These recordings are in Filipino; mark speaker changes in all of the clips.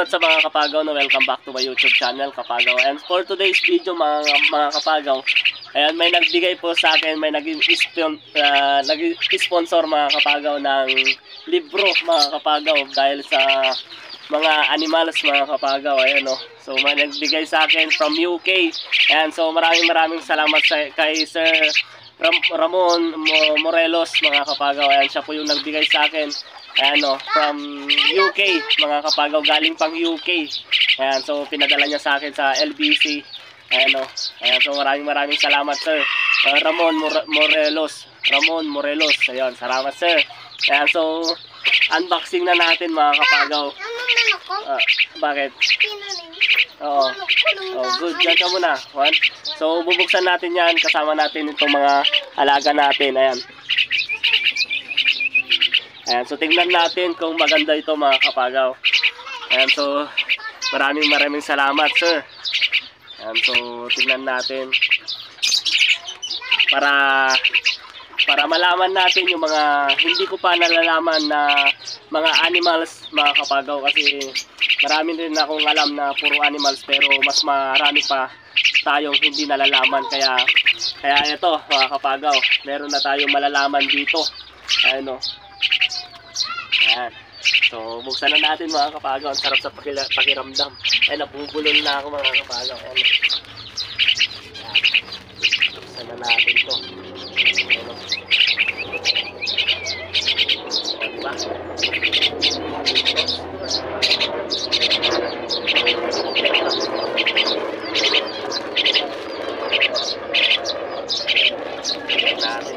Speaker 1: what's up mga kapagaw, no? Welcome back to my YouTube channel, Kapagaw. And for today's video mga kapagaw, ayan, may nagbigay po sa akin, may nag-sponsor mga kapagaw ng libro mga kapagaw dahil sa mga animals mga kapagaw. Ayan, no? So may nagbigay sa akin from UK. Ayan, so maraming salamat kay Sir Ramon Morelos mga kapagaw. Ayan, siya po yung nagbigay sa akin. Ayan, no, from UK mga kapagaw, galing pang UK. Ayan, so pinadala niya sa akin sa LBC. Ayan, no. Ayan, so maraming salamat Sir Ramon Morelos. Ayan, salamat Sir. Ayan, so unboxing na natin mga kapagaw. Bakit? Oo. Oh, good. Diyan ka muna. One. So bubuksan natin yan, kasama natin itong mga alaga natin. Ayan. Ayan, so tingnan natin kung maganda ito mga kapagaw. Ayan, so maraming salamat Sir. Ayan, so tingnan natin para malaman natin yung mga hindi ko pa nalalaman na mga animals mga kapagaw, kasi marami rin akong alam na puro animals pero mas marami pa tayong hindi nalalaman, kaya ito mga kapagaw, meron na tayong malalaman dito. Ayan, no. Ayan. So buksan na natin mga kapagaw. Ang sarap sa pakiramdam. Ayan, nabubulol na ako mga kapagaw. Ayan. Buksan na natin ito. Ayan, no. Diba? Ayan natin.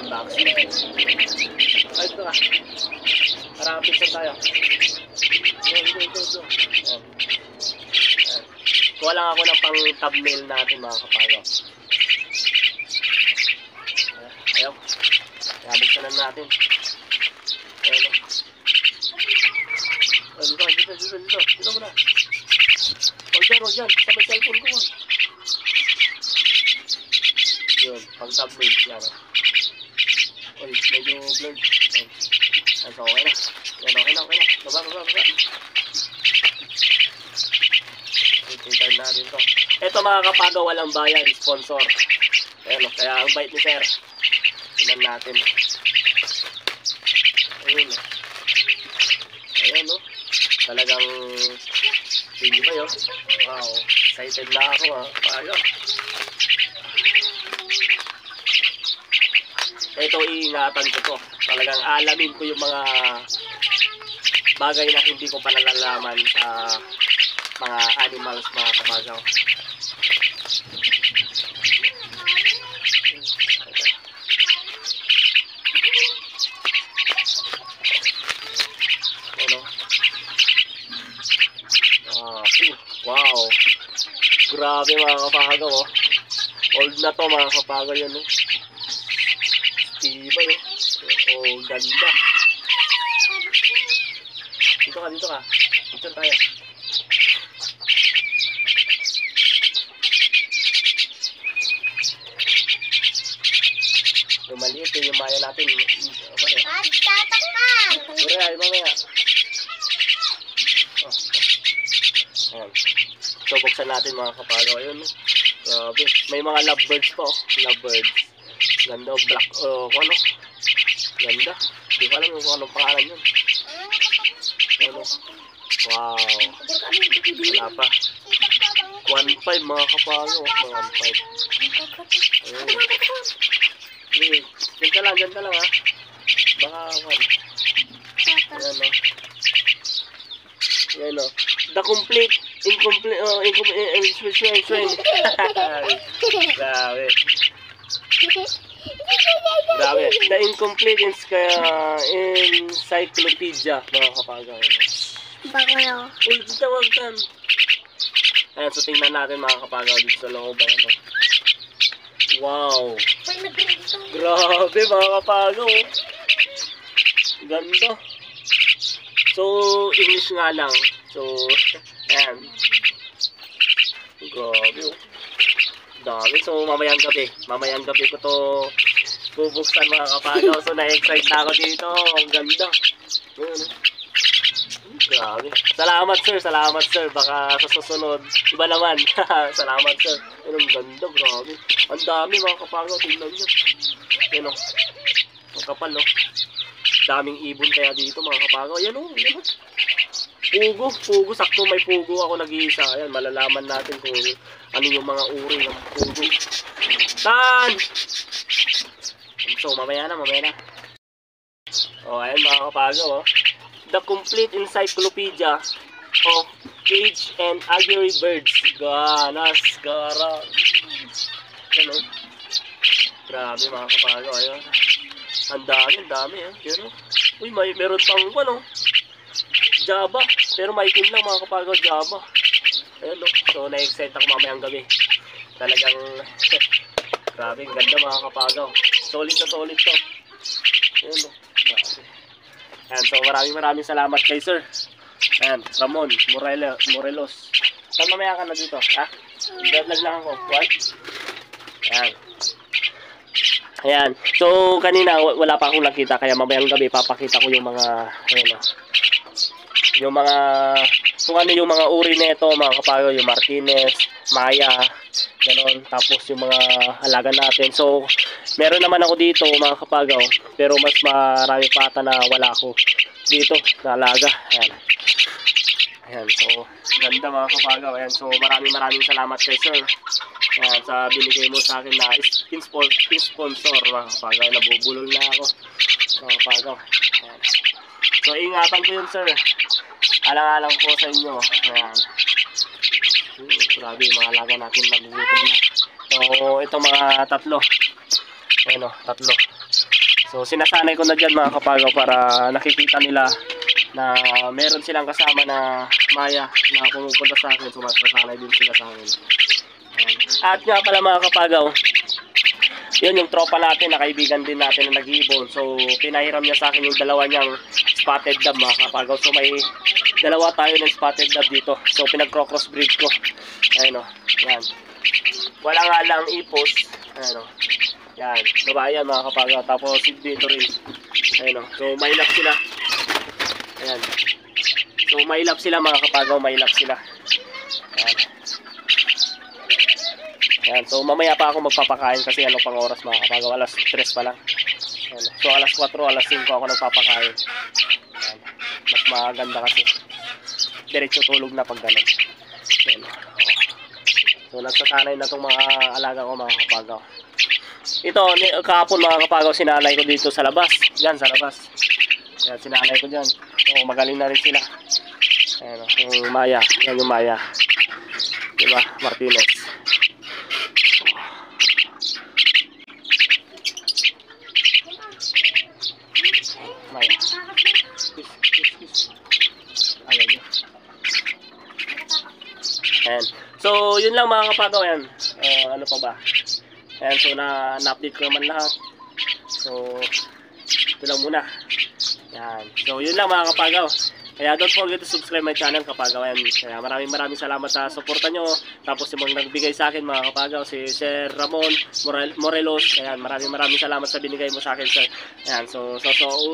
Speaker 1: Unboxing. Ay, ito ka. Harapin sa tayo. Go. Kuha lang ako ng pang thumbnail natin mga kapagaw. Ayaw. Buksan na natin. Ayan. Dito mo na. Huwag dyan. Sa may cellphone ko. Yun, pang thumbnail. Yan. Uy, medyo blurred. Ayan, so okay na. Yan, okay na. Baba. Ito natin to. Ito mga kapagaw, walang bayan, sponsor. Ayan, kaya ang bait ni Sir. Tingnan natin. Ayun, no. Talagang hindi ba yun? Wow, excited na ako ha. Kapagaw. Ito, iingatan ko to. Talagang alamin ko yung mga bagay na hindi ko pa nalalaman sa mga animals mga kapagaw. Ano? Wow. Grabe mga kapagaw, oh. Old na to mga kapagaw yun, eh. Diba, eh. Oh, ganda. Dito ka. Dito tayo. Yung maliit yung maya natin. Okay.
Speaker 2: Tatak na!
Speaker 1: Ay, mamaya. Ayan. So, buksan natin mga kapagaw. Ayun. Grabe. May mga lovebirds po. Lovebirds. Ganda. Black. Ano? Ganda. Hindi ko alam kung anong pangalan yun. Ano? Wow. Wala pa. 1.5 mga kapagaw. 1.5. Ayun. Diyan ka lang ha. Baka Ayan, no. The incomplete Grabe. The incomplete encyclopedia mga kapagaw.
Speaker 2: Baka
Speaker 1: Tawagan. Ayan, so tingnan natin mga kapagaw dito sa loob. Ayan, no. Wow. Grabe mga kapagaw. Ganda. So, English nga lang. So, ayan. Grabe. Dami. So, mamayang gabi ko to bubuksan mga kapagaw. So, na-excite na ako dito. Ang ganda. Grabe. Salamat sir. Baka sa susunod, iba naman. Salamat sir. Ayun, ang ganda, grabe. Ang dami mga kapagaw, tingnan nyo. Yan o. Ang kapal o. Daming ibon kaya dito mga kapagaw. Yan o, yan o. Pugo. Sakto may pugo ako nag-iisa. Ayan, malalaman natin kung ano yung mga uri ng pugo. Tan! So, mamaya na. O, ayan mga kapagaw o. The complete encyclopedia of cage and aviary birds. Ganas, gara. Ano? Grabe mga kapagaw. Ayun. Ang dami. Pero, uy, meron pang ano, Java. Pero maitim lang mga kapagaw, Java. Ayun, no? So, na-excite ako mamayang gabi. Talagang, grabe, ganda mga kapagaw. Solid to. Ayun, no? Grabe. Ayan, so maraming salamat kay sir. Ayan, Ramon Morelos. Saan mamaya ka na dito? Ha? Vlog lang ako. What? Ayan. So kanina wala pa akong nakita, kaya mamayang gabi papakita ko yung mga yung mga kung ano yung mga uri nito mga kapagaw, yung Martinez, Maya, ganoon. Tapos yung mga alaga natin. So meron naman ako dito mga kapagaw, pero mas marami pa ata na wala ako dito na alaga. Ayan, so ganda mga kapagaw. Ayan, so maraming salamat kay sir. Ayan, sa binigay mo sa akin na sponsor mga kapagaw. Nabubulol na ako mga kapagaw. Ayan. So ingatan ko yun sir. Alang-alang po sa inyo. Ayan. Grabe, mga alaga natin nagugutom na. So itong mga tatlo. Ayan o, tatlo. So sinasanay ko na dyan mga kapagaw para nakikita nila na meron silang kasama na Maya na pumupunta sa akin. So masasanay din sila sa akin. Ayan. At nga pala mga kapagaw, yun yung tropa natin na kaibigan din natin na nag-iibon. So pinahiram niya sa akin yung dalawa niyang spotted dove mga kapagaw. So may dalawa tayo ng spotted dove dito. So pinag-cross breed ko. Ayan o, yan. Wala nga lang ipos. Ayan o. Yan, babae yan mga kapagaw. Tapos dito rin. Ayan o. So mailap sila. Ayan. So mailap sila mga kapagaw. Mailap sila. Ayan. Ayan. So mamaya pa ako magpapakain kasi ano pang oras mga kapagaw. Alas 3 pa lang. Ayan. So alas 4, alas 5 ako nagpapakain. Ayan. Mas maganda kasi. Diretso tulog na pag ganun. Ayan. So nagsasanay na itong mga alaga ko mga kapagaw. Ito, kahapon mga kapagaw, sinalay ko dito sa labas. Diyan, sa labas. Yan, sinalay ko dyan. So, magaling na rin sila. Ayan, yung Maya. Yan yung Maya. Diba? Martinez. Maya. Ayan yun. Ayan. So, yun lang mga kapagaw. Ayan. Ano pa ba? Ayan, so na-update ko naman lahat. So, ito lang muna. Ayan. So, yun lang mga kapagaw. Kaya don't forget to subscribe my channel kapagaw. Ayan. Kaya maraming salamat sa suporta nyo. Tapos yung mga nagbigay sa akin mga kapagaw, si Sir Ramon Morelos. Ayan, maraming salamat sa binigay mo sa akin, sir. Ayan, so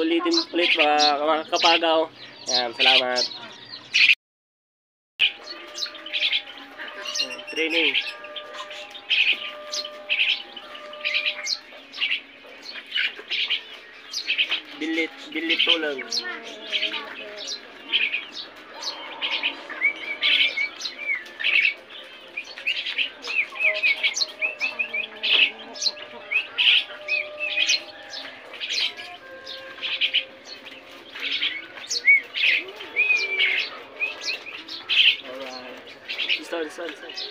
Speaker 1: ulitin ulit mga kapagaw. Ayan, salamat. Training. Bilit to lang. Alright. Sorry.